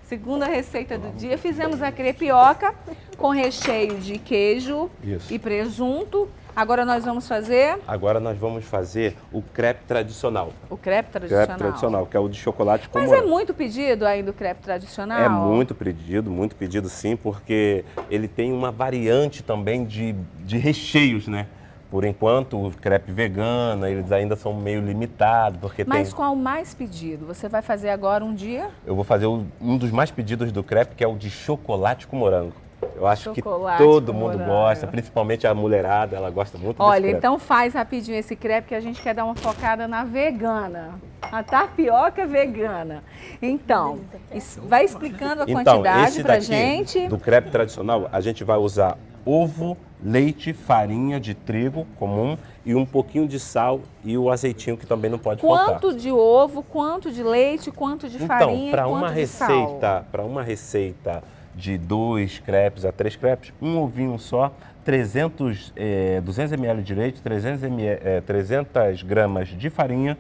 Segunda receita do dia, fizemos a crepioca com recheio de queijo e presunto. Agora nós vamos fazer? Agora nós vamos fazer o crepe tradicional. O crepe tradicional? Crepe tradicional, que é o de chocolate com morango. Mas é muito pedido ainda o crepe tradicional? É muito pedido sim, porque ele tem uma variante também de recheios, né? Por enquanto, o crepe vegano, eles ainda são meio limitados, porque Mas qual o mais pedido? Você vai fazer agora um dia? Eu vou fazer um dos mais pedidos do crepe, que é o de chocolate com morango. Eu acho que Chocolate todo com mundo morango. gosta, principalmente a mulherada, ela gosta muito desse Olha, crepe. então faz rapidinho esse crepe que a gente quer dar uma focada na vegana. A tapioca vegana. Então, vai explicando a quantidade esse pra daqui, gente. do crepe tradicional, a gente vai usar ovo, leite, farinha de trigo comum e um pouquinho de sal e o azeitinho que também não pode faltar. Quanto de ovo, quanto de leite, quanto de farinha e quanto de sal? Para uma receita de 2 crepes a 3 crepes, um ovinho só, 200 ml de leite, 300 gramas de farinha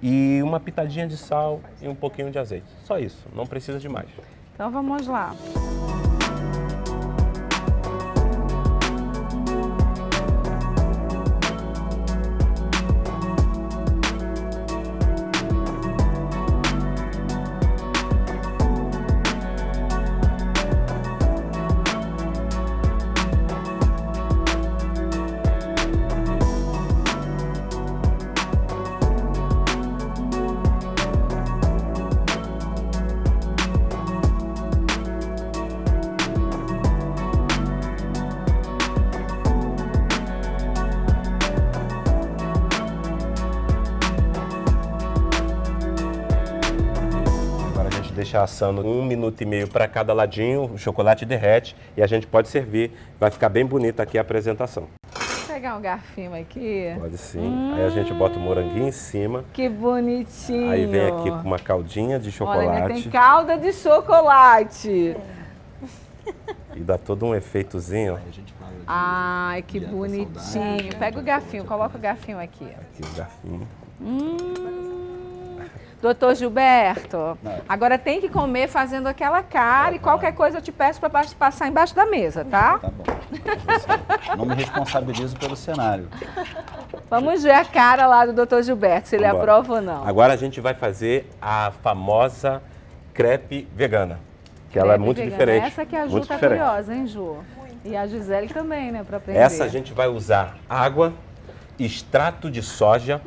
e uma pitadinha de sal e um pouquinho de azeite. Só isso, não precisa de mais. Então vamos lá. Deixar assando 1,5 minuto para cada ladinho, o chocolate derrete e a gente pode servir. Vai ficar bem bonita aqui a apresentação. Vou pegar um garfinho aqui. Pode sim. Aí a gente bota o moranguinho em cima. Que bonitinho. Aí vem aqui com uma caldinha de chocolate. Olha, tem calda de chocolate. E dá todo um efeitozinho. Ai, que bonitinho. Pega o garfinho, coloca o garfinho aqui. Aqui o garfinho. Doutor Gilberto, agora tem que comer fazendo aquela cara e qualquer coisa eu te peço para passar embaixo da mesa, tá? Tá bom. Não me responsabilizo pelo cenário. Vamos ver a cara lá do doutor Gilberto, se ele aprova ou não. Agora a gente vai fazer a famosa crepe vegana, que ela é muito vegana. diferente. Essa que a Ju muito tá diferente. curiosa, hein, Ju? E a Gisele também, né, para aprender. Essa a gente vai usar água, extrato de soja,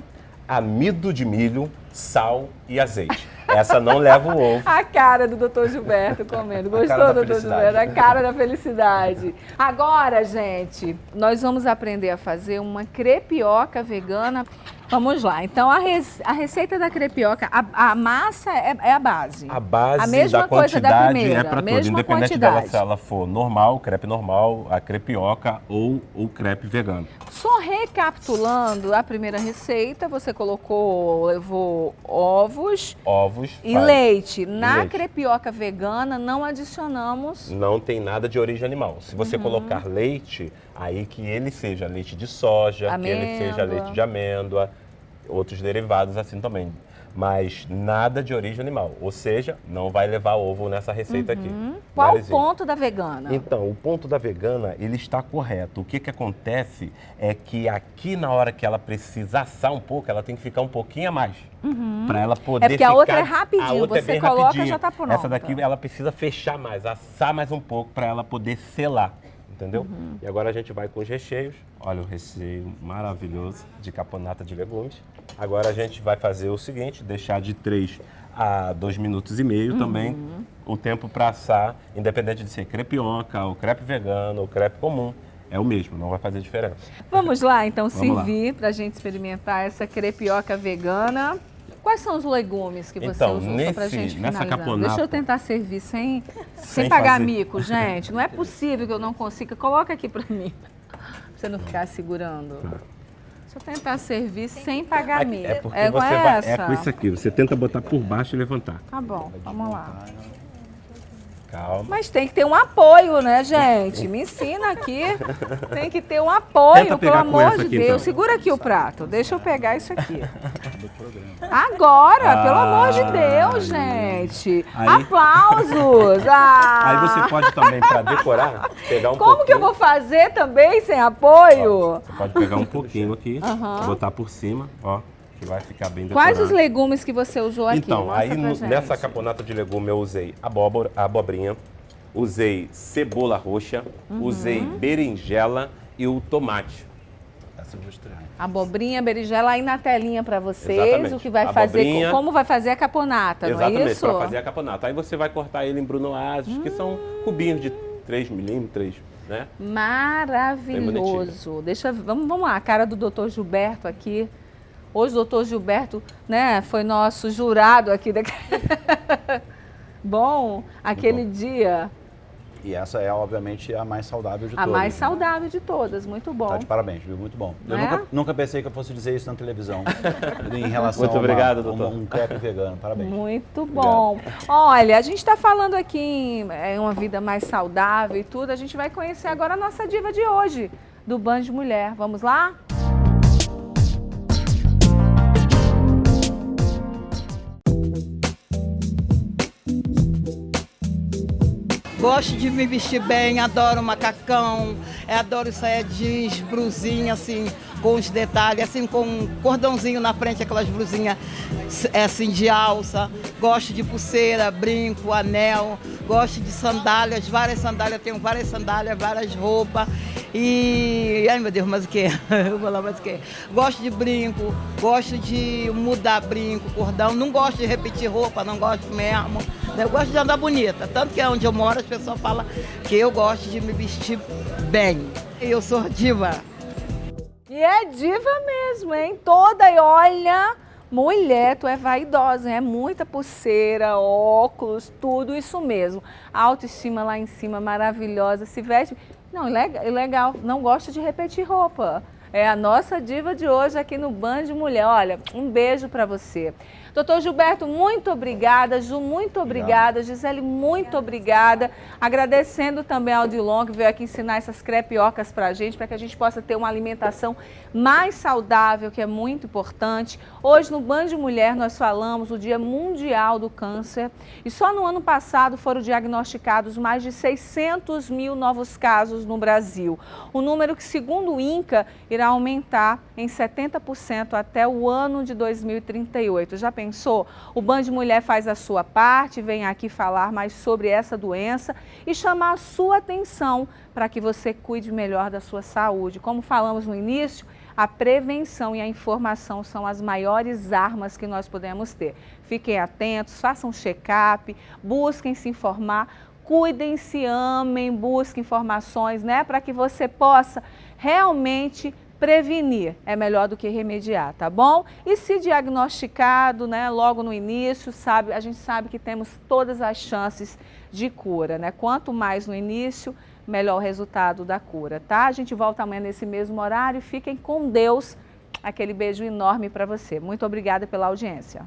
amido de milho, sal e azeite. Essa não leva o ovo. A cara do doutor Gilberto comendo. Gostou, doutor Gilberto? A cara da felicidade. Agora, gente, nós vamos aprender a fazer uma crepioca vegana. Vamos lá. Então, a receita da crepioca, a massa é a base. A base a mesma da coisa quantidade da primeira, é para tudo, mesma independente quantidade. dela se ela for normal, crepe normal, a crepioca ou o crepe vegano. Só recapitulando a primeira receita, você levou ovos e leite. Na crepioca vegana não adicionamos... Não tem nada de origem animal. Se você colocar leite, aí que ele seja leite de soja, que ele seja leite de amêndoa, outros derivados assim também. Mas nada de origem animal, ou seja, não vai levar ovo nessa receita aqui. Qual o ponto da vegana? Então, o ponto da vegana, ele está correto. O que acontece é que aqui na hora que ela precisa assar um pouco, ela tem que ficar um pouquinho a mais. Para ela poder porque a outra é rapidinho, a outra você é bem coloca rapidinho. e já está pronta. Essa daqui, ela precisa fechar mais, assar mais um pouco para ela poder selar. Entendeu? E agora a gente vai com os recheios. Olha o recheio maravilhoso de caponata de legumes. Agora a gente vai fazer o seguinte, deixar de 3 a 2,5 minutos também o tempo para assar, independente de ser crepioca, ou crepe vegano, ou crepe comum. É o mesmo, não vai fazer diferença. Vamos lá, então, servir para a gente experimentar essa crepioca vegana. Quais são os legumes que você usou só pra gente finalizar? Caponata, deixa eu tentar servir sem pagar mico, gente. Não é possível que eu não consiga. Coloca aqui pra mim, pra você não ficar segurando. Deixa eu tentar servir sem pagar mico. É porque você vai, é com isso aqui, você tenta botar por baixo e levantar. Tá bom, vamos lá. Calma. Mas tem que ter um apoio, né, gente? Me ensina aqui. Tem que ter um apoio, Tenta pelo pegar com amor essa de aqui, Deus. então. Segura aqui o prato. Deixa eu pegar isso aqui. Agora, pelo amor de Deus, gente. Aí- Aplausos. Aí você pode também, para decorar, pegar um Como pouquinho. que eu vou fazer também sem apoio? Você pode pegar um pouquinho aqui, Aham. botar por cima, ó, que vai ficar bem decorado. Quais os legumes que você usou aqui? Então, Mostra aí pra gente. nessa caponata de legume eu usei abobrinha, usei cebola roxa, usei berinjela e o tomate. Essa eu vou estrear. Abobrinha, berinjela, aí na telinha para vocês, Exatamente. o que vai fazer, Abobrinha. como vai fazer a caponata, não é Exatamente, isso? para fazer a caponata. Aí você vai cortar ele em brunoases, que são cubinhos de 3 milímetros, né? Maravilhoso. Vamos lá, a cara do Dr. Gilberto aqui. Hoje o Dr. Gilberto, né, foi nosso jurado aqui. Bom, aquele dia, E essa é, obviamente, a mais saudável de a todas. mais né? saudável de todas, muito bom. Tá de parabéns, viu? Muito bom. Eu Né? nunca pensei que eu fosse dizer isso na televisão, em relação Muito obrigado, doutor. um crepe vegano. Parabéns. Muito bom. Olha, a gente está falando aqui em uma vida mais saudável e tudo. A gente vai conhecer agora a nossa diva de hoje, do Band de Mulher. Vamos lá? Gosto de me vestir bem, adoro macacão, adoro saia jeans, blusinha assim, com os detalhes, assim, com um cordãozinho na frente, aquelas blusinhas assim de alça. Gosto de pulseira, brinco, anel, gosto de sandálias, várias sandálias, tenho várias sandálias, várias roupas. E, ai meu Deus, mas o que? Eu vou lá, mas o que? Gosto de brinco, gosto de mudar brinco, cordão, não gosto de repetir roupa, não gosto mesmo. Eu gosto de andar bonita, tanto que onde eu moro as pessoas falam que eu gosto de me vestir bem. Eu sou diva. E é diva mesmo, hein? Toda, e olha, mulher, tu é vaidosa, hein? É muita pulseira, óculos, tudo isso mesmo. Autoestima lá em cima, maravilhosa, se veste... Não, legal, não gosta de repetir roupa. É a nossa diva de hoje aqui no Band de Mulher. Olha, um beijo pra você. Doutor Gilberto, muito obrigada. Ju, muito obrigada. Gisele, muito obrigada. Agradecendo também ao Dilon, que veio aqui ensinar essas crepiocas pra gente, para que a gente possa ter uma alimentação mais saudável, que é muito importante. Hoje, no Band de Mulher, nós falamos do Dia Mundial do Câncer. E só no ano passado foram diagnosticados mais de 600 mil novos casos no Brasil. Um número que, segundo o INCA, irá aumentar em 70% até o ano de 2038. Já pensou? O Band de Mulher faz a sua parte, vem aqui falar mais sobre essa doença e chamar a sua atenção para que você cuide melhor da sua saúde. Como falamos no início, a prevenção e a informação são as maiores armas que nós podemos ter. Fiquem atentos, façam um check-up, busquem se informar, cuidem, se amem, busquem informações, né, para que você possa realmente prevenir. É melhor do que remediar, tá bom? E se diagnosticado, né, logo no início, a gente sabe que temos todas as chances de cura, né? Quanto mais no início, melhor o resultado da cura, tá? A gente volta amanhã nesse mesmo horário. Fiquem com Deus. Aquele beijo enorme para você. Muito obrigada pela audiência.